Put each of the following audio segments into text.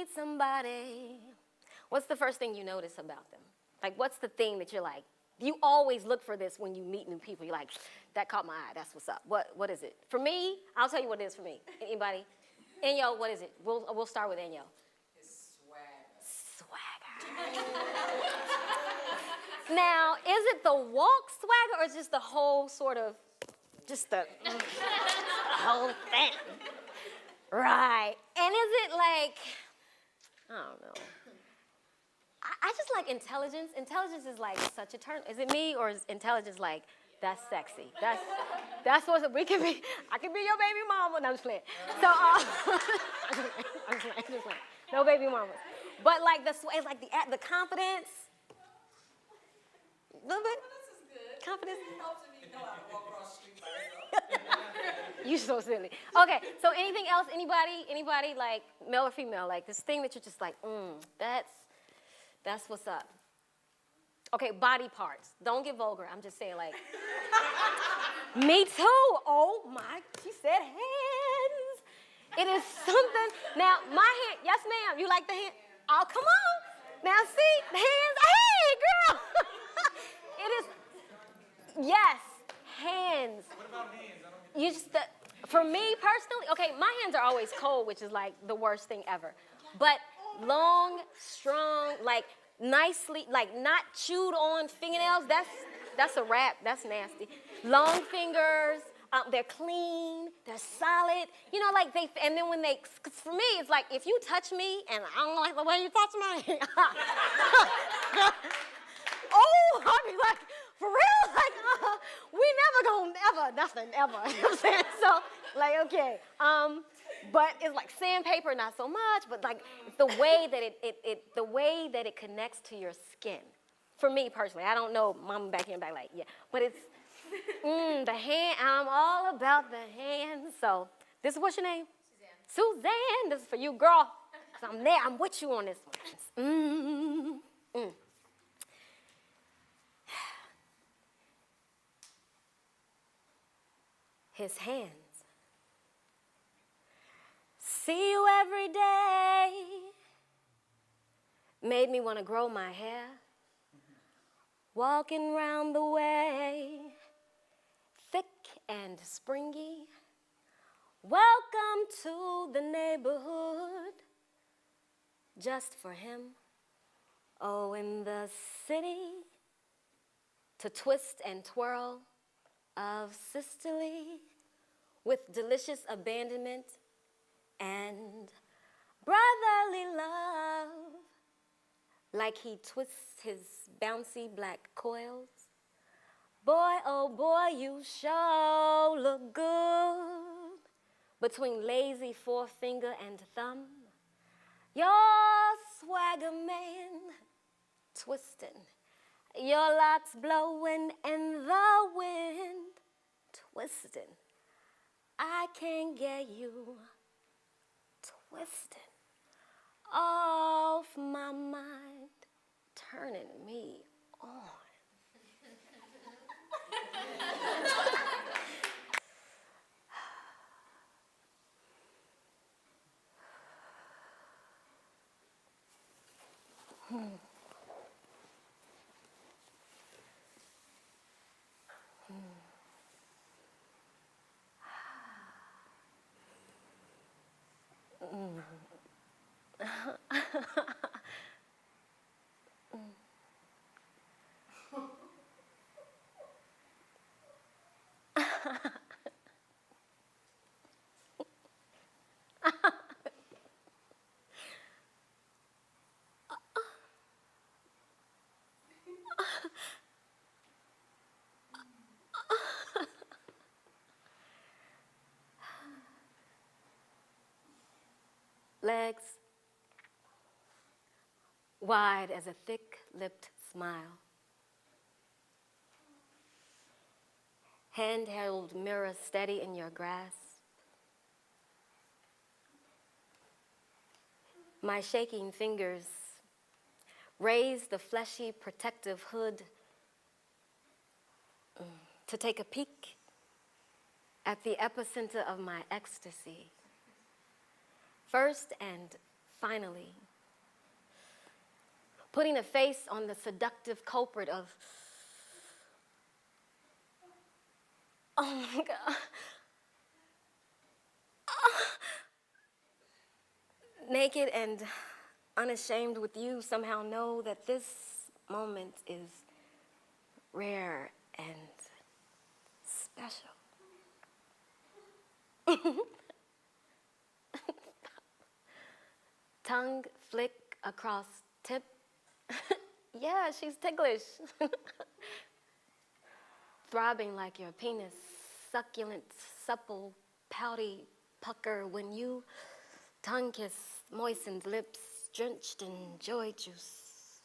meet somebody, what's the first thing you notice about them? Like, what's the thing that you're like, you always look for this when you meet new people. You're like, that caught my eye. That's what's up. What is it? For me, I'll tell you what it is for me. Anybody? Enyo, what is it? We'll start with Enyo. It's swagger. Swagger. Now, is it the walk swagger or is just the whole sort of, just the whole thing? Right. And is it like, I don't know. I just like intelligence. Intelligence is like such a turn. Is it me or is intelligence like, that's sexy? That's what we can be. I can be your baby mama. No, I'm just playing. So, I'm just playing. No baby mamas. But like it's like the confidence. A little bit. This is good. Confidence. It helps me know how to walk across the street by yourself. You so silly. Okay, so anything else? Anybody like male or female? Like this thing that you're just like, that's what's up. Okay, body parts. Don't get vulgar. I'm just saying like, me too. Oh my, she said hands. It is something. Now, my hand, yes ma'am, you like the hand? Oh, come on. Now see, the hands, hey girl. It is, yes, hands. What about hands? You just, for me personally, okay, my hands are always cold, which is like the worst thing ever. But long, strong, like nicely, like not chewed on fingernails, that's a wrap, that's nasty. Long fingers, they're clean, they're solid. You know, like and then when cause for me, it's like if you touch me and I don't like the way you touch me, oh, I'll be like, for real? Like, we never gonna nothing, ever. You know what I'm saying? So, like, okay. But it's like sandpaper, not so much, but like the way that it connects to your skin. For me personally, I don't know, mama back here and back like, yeah. But it's, the hand, I'm all about the hand. So, this is what's your name? Suzanne. This is for you, girl. Cause I'm there, I'm with you on this one. His hands. See you every day. Made me want to grow my hair. Walking round the way. Thick and springy. Welcome to the neighborhood. Just for him. Oh, in the city. To twist and twirl. Of sisterly, with delicious abandonment and brotherly love, like he twists his bouncy black coils. Boy, oh boy, you sure look good between lazy forefinger and thumb. Your swagger man twisting. Your locks blowing and the wind twisting. I can't get you twisting off my mind, turning me on. Legs wide as a thick-lipped smile. Handheld mirror steady in your grasp. My shaking fingers raise the fleshy protective hood to take a peek at the epicenter of my ecstasy. First and finally. Putting a face on the seductive culprit of, oh my God. Naked and unashamed with you, somehow know that this moment is rare and special. Tongue flick across tip. Yeah, she's ticklish. Throbbing like your penis, succulent, supple, pouty pucker when you tongue kiss moistened lips drenched in joy juice.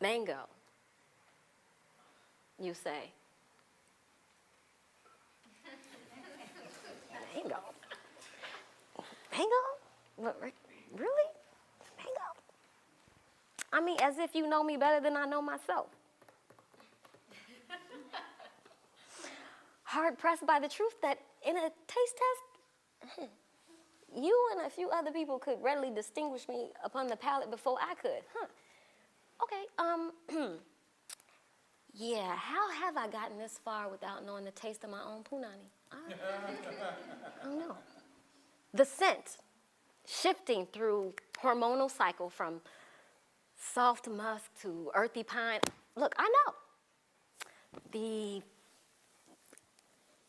Mango, you say. Mango? Mango? What, really? Mango? I mean, as if you know me better than I know myself. Hard pressed by the truth that in a taste test, you and a few other people could readily distinguish me upon the palate before I could. Okay, yeah, how have I gotten this far without knowing the taste of my own punani? I don't know. The scent, shifting through hormonal cycle from soft musk to earthy pine. Look, I know. The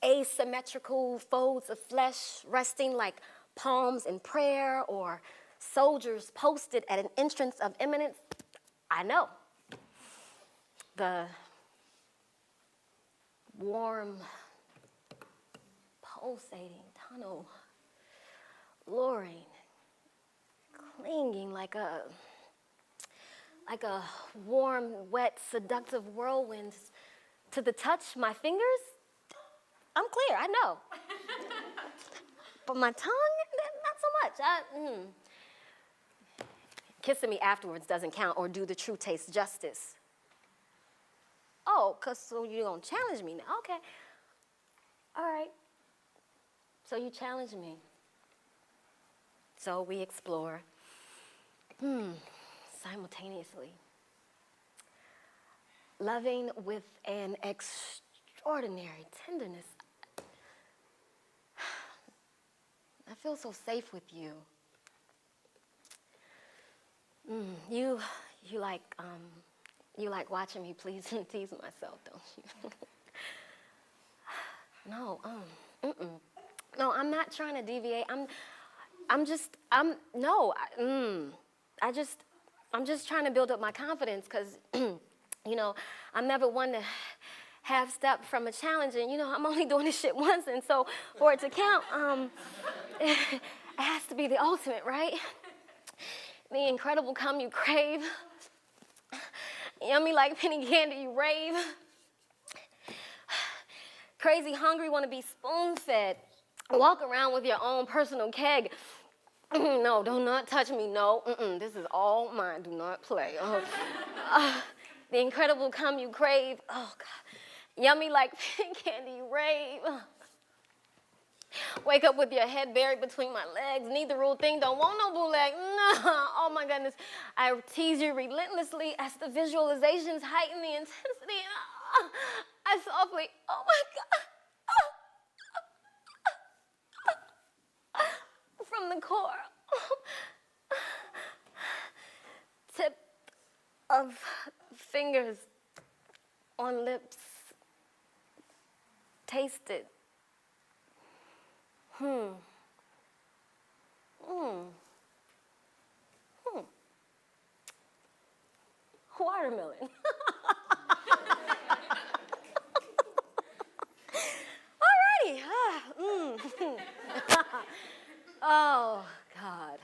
asymmetrical folds of flesh resting like palms in prayer or soldiers posted at an entrance of eminence. I know. The warm, pulsating tunnel, luring, clinging like a warm, wet, seductive whirlwind to the touch, my fingers, I'm clear, I know. But my tongue, not so much. Kissing me afterwards doesn't count or do the true taste justice. Oh, so you're gonna challenge me now? Okay. All right. So you challenge me. So we explore simultaneously. Loving with an extraordinary tenderness. I feel so safe with you. You like watching me please and tease myself, don't you? No, I'm not trying to deviate. I'm just trying to build up my confidence because, I'm never one to half step from a challenge, and I'm only doing this shit once, and so for it to count, it has to be the ultimate, right? The incredible cum you crave, yummy like penny candy you rave, crazy hungry wanna be spoon-fed, walk around with your own personal keg. No, do not touch me, no, this is all mine, do not play. The incredible cum you crave, oh God, yummy like penny candy you rave. Wake up with your head buried between my legs. Need the real thing, don't want no bootleg. No, oh my goodness. I tease you relentlessly as the visualizations heighten the intensity. I softly, oh my God. From the core. Tip of fingers on lips. Taste it. Watermelon. Alrighty. Oh, God.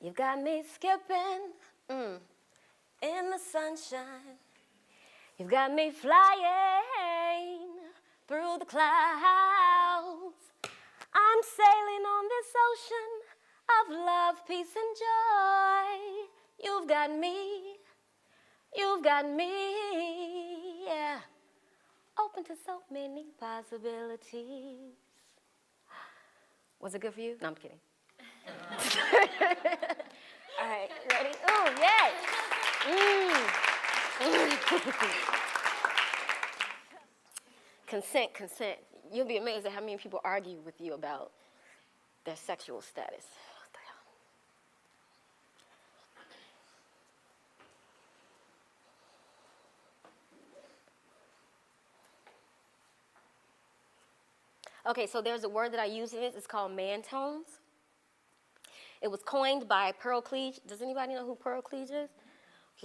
You got me skipping in the sunshine. You've got me flying through the clouds. I'm sailing on this ocean of love, peace, and joy. You've got you've got me, yeah, open to so many possibilities. Was it good for you? No, I'm kidding. All right, ready? Oh, yes. Consent, consent. You'll be amazed at how many people argue with you about their sexual status. What the hell? Okay, so there's a word that I use in this. It's called man tones. It was coined by Pearl Cleage. Does anybody know who Pearl Cleage is?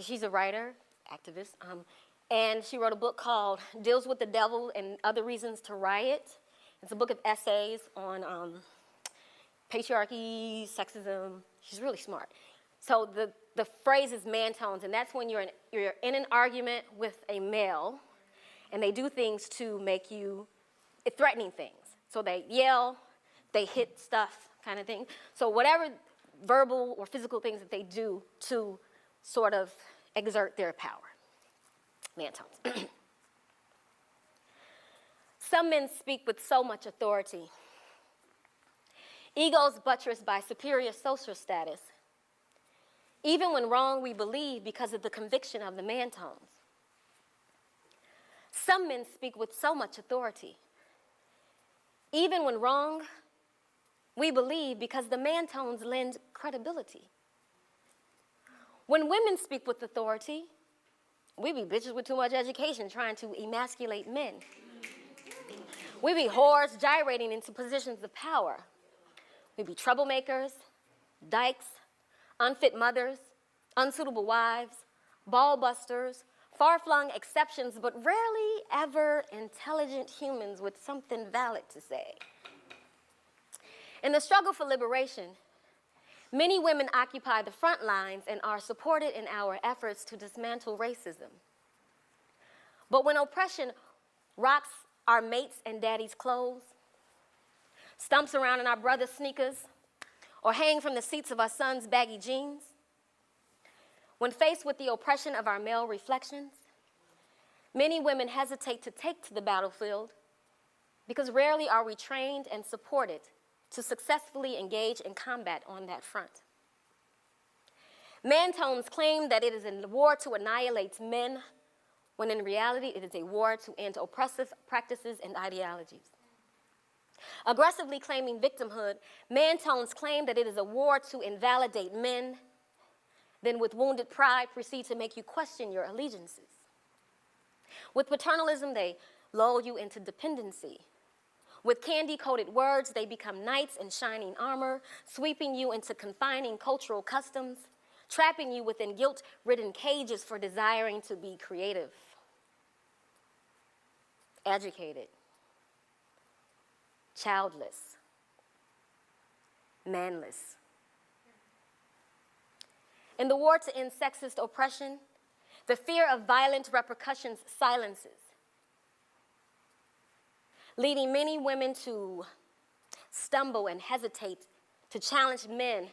She's a writer, activist, and she wrote a book called Deals with the Devil and Other Reasons to Riot. It's a book of essays on patriarchy, sexism. She's really smart. So the phrase is man tones, and that's when you're in an argument with a male, and they do things to make you, threatening things. So they yell, they hit stuff, kind of thing. So whatever verbal or physical things that they do to sort of exert their power. Man tones. Some men speak with so much authority. Egos buttressed by superior social status. Even when wrong, we believe because of the conviction of the man tones. Some men speak with so much authority. Even when wrong, we believe because the man tones lend credibility. When women speak with authority, we be bitches with too much education trying to emasculate men. We be whores gyrating into positions of power. We be troublemakers, dykes, unfit mothers, unsuitable wives, ball busters, far-flung exceptions, but rarely ever intelligent humans with something valid to say. In the struggle for liberation, many women occupy the front lines and are supported in our efforts to dismantle racism. But when oppression rocks our mates and daddy's clothes, stumps around in our brothers' sneakers, or hang from the seats of our sons' baggy jeans, when faced with the oppression of our male reflections, many women hesitate to take to the battlefield because rarely are we trained and supported to successfully engage in combat on that front. Man tones claim that it is a war to annihilate men, when in reality it is a war to end oppressive practices and ideologies. Aggressively claiming victimhood, man tones claim that it is a war to invalidate men, then with wounded pride proceed to make you question your allegiances. With paternalism, they lull you into dependency. With candy-coated words, they become knights in shining armor, sweeping you into confining cultural customs, trapping you within guilt-ridden cages for desiring to be creative, educated, childless, manless. In the war to end sexist oppression, the fear of violent repercussions silences, leading many women to stumble and hesitate to challenge men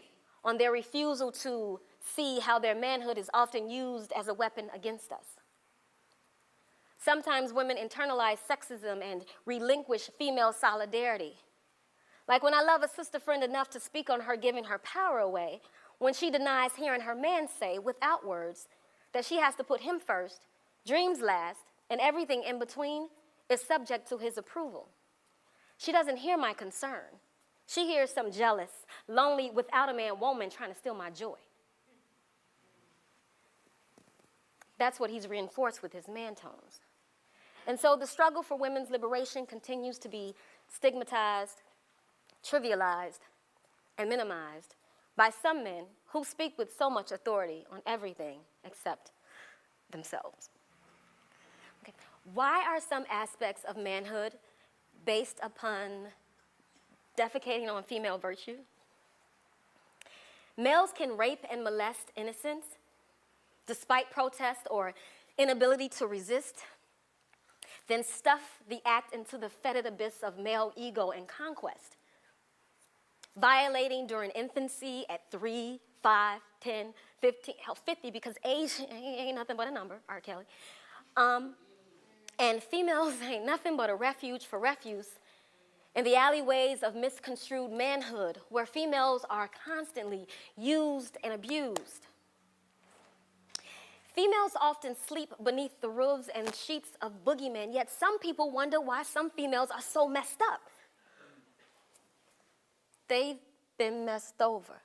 on their refusal to see how their manhood is often used as a weapon against us. Sometimes women internalize sexism and relinquish female solidarity. Like when I love a sister friend enough to speak on her giving her power away, when she denies hearing her man say, without words, that she has to put him first, dreams last, and everything in between is subject to his approval. She doesn't hear my concern. She hears some jealous, lonely, without a man woman trying to steal my joy. That's what he's reinforced with his man tones. And so the struggle for women's liberation continues to be stigmatized, trivialized, and minimized by some men who speak with so much authority on everything except themselves. Okay. Why are some aspects of manhood based upon defecating on female virtue? Males can rape and molest innocents despite protest or inability to resist, then stuff the act into the fetid abyss of male ego and conquest, violating during infancy at 3, 5, 10, 15, hell, 50, because age ain't nothing but a number, R. Kelly. And females ain't nothing but a refuge for refuse in the alleyways of misconstrued manhood, where females are constantly used and abused. Females often sleep beneath the roofs and sheets of boogeymen, yet some people wonder why some females are so messed up. They've been messed over.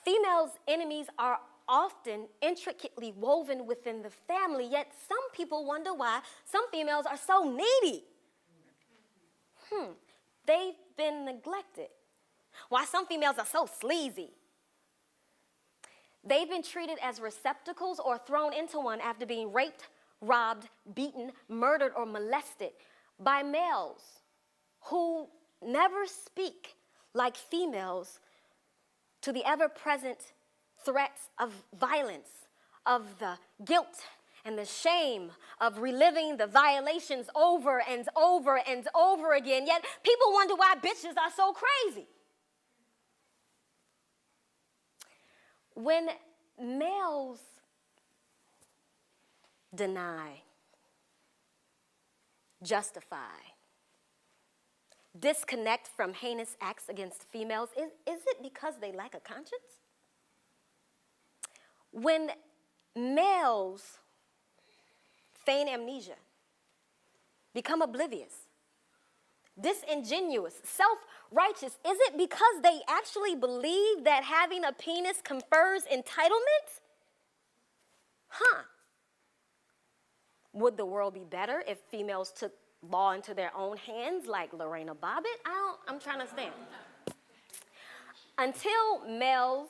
Females' enemies are often intricately woven within the family, yet some people wonder why some females are so needy. They've been neglected. Why some females are so sleazy. They've been treated as receptacles or thrown into one after being raped, robbed, beaten, murdered, or molested by males who never speak like females to the ever-present threats of violence, of the guilt and the shame of reliving the violations over and over and over again. Yet people wonder why bitches are so crazy. When males deny, justify, disconnect from heinous acts against females, is it because they lack a conscience? When males feign amnesia, become oblivious, disingenuous, self-righteous, is it because they actually believe that having a penis confers entitlement? Would the world be better if females took law into their own hands like Lorena Bobbitt? I'm trying to understand. Until males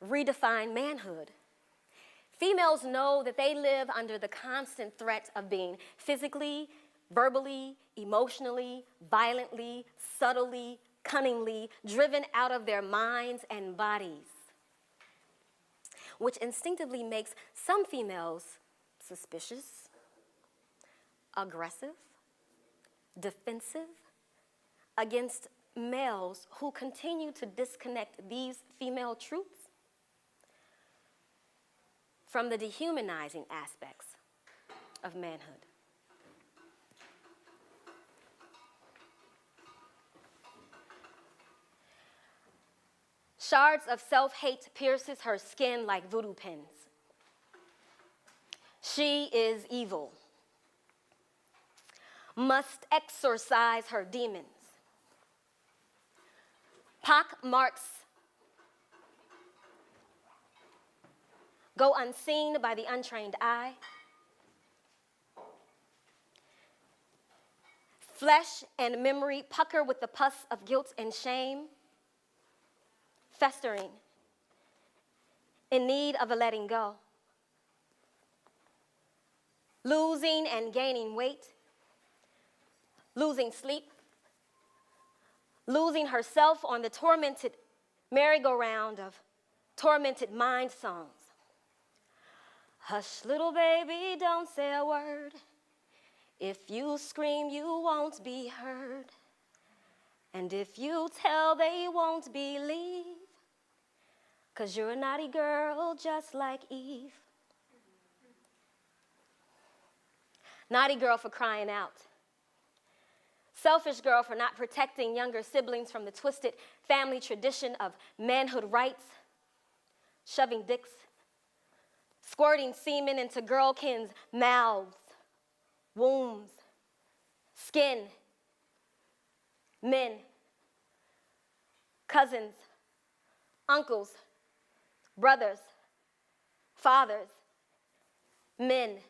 redefine manhood, females know that they live under the constant threat of being physically, verbally, emotionally, violently, subtly, cunningly driven out of their minds and bodies, which instinctively makes some females suspicious, aggressive, defensive against males who continue to disconnect these female truths from the dehumanizing aspects of manhood. Shards of self-hate pierces her skin like voodoo pins. She is evil. Must exorcise her demons. Pock marks go unseen by the untrained eye. Flesh and memory pucker with the pus of guilt and shame, festering, in need of a letting go. Losing and gaining weight, losing sleep, losing herself on the tormented merry-go-round of tormented mind songs. Hush, little baby, don't say a word. If you scream, you won't be heard. And if you tell, they won't believe. 'Cause you're a naughty girl just like Eve. Naughty girl for crying out. Selfish girl for not protecting younger siblings from the twisted family tradition of manhood rights, shoving dicks, squirting semen into girlkins' mouths, wombs, skin, men, cousins, uncles, brothers, fathers, men.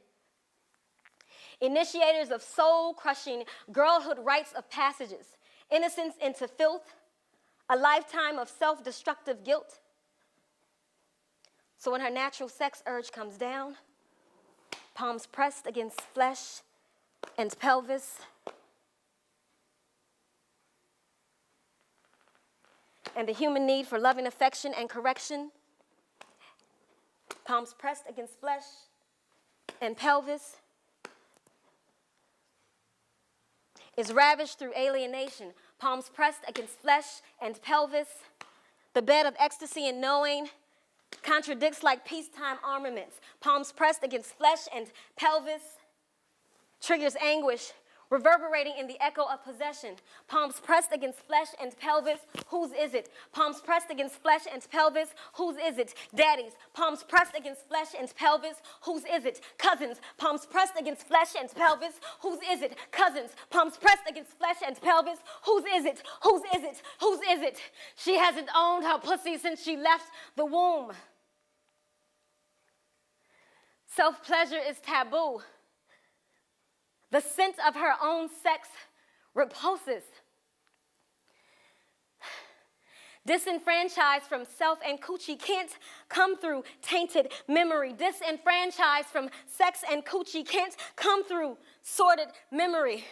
Initiators of soul-crushing girlhood rites of passages, innocence into filth, a lifetime of self-destructive guilt. So when her natural sex urge comes down, palms pressed against flesh and pelvis, and the human need for loving affection and correction, palms pressed against flesh and pelvis, is ravished through alienation, palms pressed against flesh and pelvis. The bed of ecstasy and knowing contradicts like peacetime armaments. Palms pressed against flesh and pelvis triggers anguish, reverberating in the echo of possession. Palms pressed against flesh and pelvis, whose is it? Palms pressed against flesh and pelvis, whose is it? Daddies. Palms pressed against flesh and pelvis, whose is it? Cousins. Palms pressed against flesh and pelvis, whose is it? Cousins. Palms pressed against flesh and pelvis, whose is it? Whose is it? Whose is it? She hasn't owned her pussy since she left the womb. Self-pleasure is taboo. The scent of her own sex repulses. Disenfranchised from self and coochie can't come through tainted memory. Disenfranchised from sex and coochie can't come through sordid memory.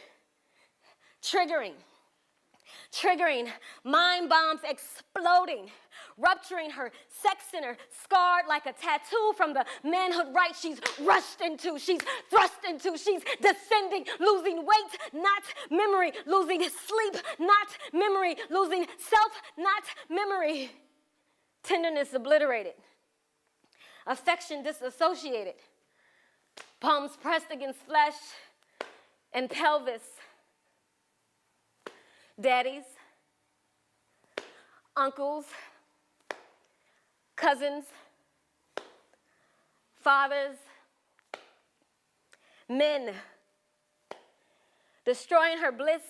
Triggering, mind bombs exploding, rupturing her sex center, scarred like a tattoo from the manhood right she's rushed into, she's thrust into, she's descending, losing weight, not memory, losing sleep, not memory, losing self, not memory. Tenderness obliterated, affection disassociated, palms pressed against flesh and pelvis. Daddies, uncles, cousins, fathers, men, destroying her bliss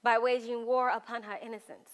by waging war upon her innocence.